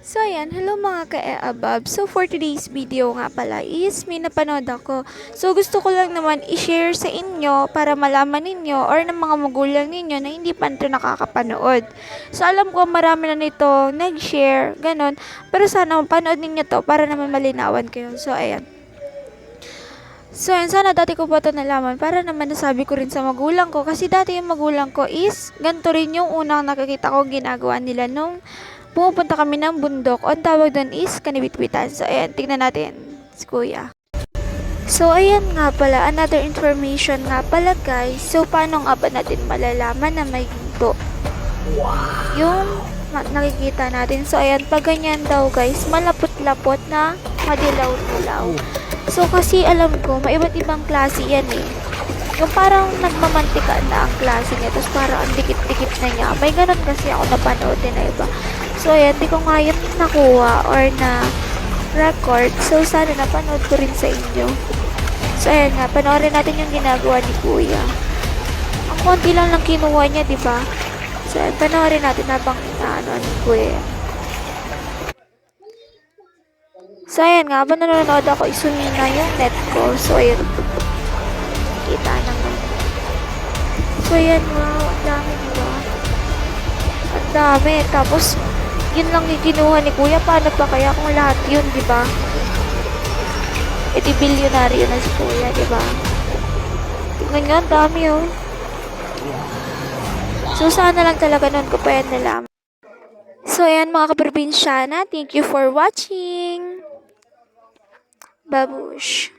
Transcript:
So ayan, hello mga ka-abab. So for today's video nga pala is may napanood ako. So gusto ko lang naman i-share sa inyo para malaman ninyo or ng mga magulang ninyo na hindi pa nito nakakapanood. So alam ko marami na nito nag-share, ganun. Pero sana panood ninyo to para naman malinawan kayo. So ayan. So ayan, sana dati ko pa ito nalaman para naman nasabi ko rin sa magulang ko. Kasi dati yung magulang ko is ganito rin yung unang nakakita ko ginagawa nila nung pumupunta kami ng bundok. Ang tawag doon is kanibitbitan. So, ayan, tignan natin si Kuya. So, ayan nga pala, another information nga pala guys. So, paano nga ba natin malalaman na may ginto? Yung nakikita natin. So, ayan, pag ganyan daw guys, malapot-lapot na madilaw-dilaw. So, kasi alam ko, may iba't ibang klase yan eh. Yung parang nagmamantika na ang klase niya, tapos parang ang dikit-dikit na niya. May ganun kasi ako napanood din na iba. So, ayan, di ko nga yun nakuha or na record. So, sana napanood ko rin sa inyo. So, ayan nga, panoorin natin yung ginagawa ni Kuya. Ang konti lang kinuha niya, di ba? So, ayan, panoorin natin habang inaano ni Kuya. So, ayan nga, habang nanonood ako, isumina yung net ko. So, ayan, kita naman. So, ayan, wow, ang dami, di ba? Ang dami. Tapos, yun lang yung kinuha ni Kuya. Paano pa kaya kung lahat yun, di ba? E di bilyonaryo na si Kuya, di ba? Tingnan nyo, ang dami oh. So, sana lang talaga nun ko pa yan nalaman. So, ayan mga kaprobinsiyana. Thank you for watching. Babush.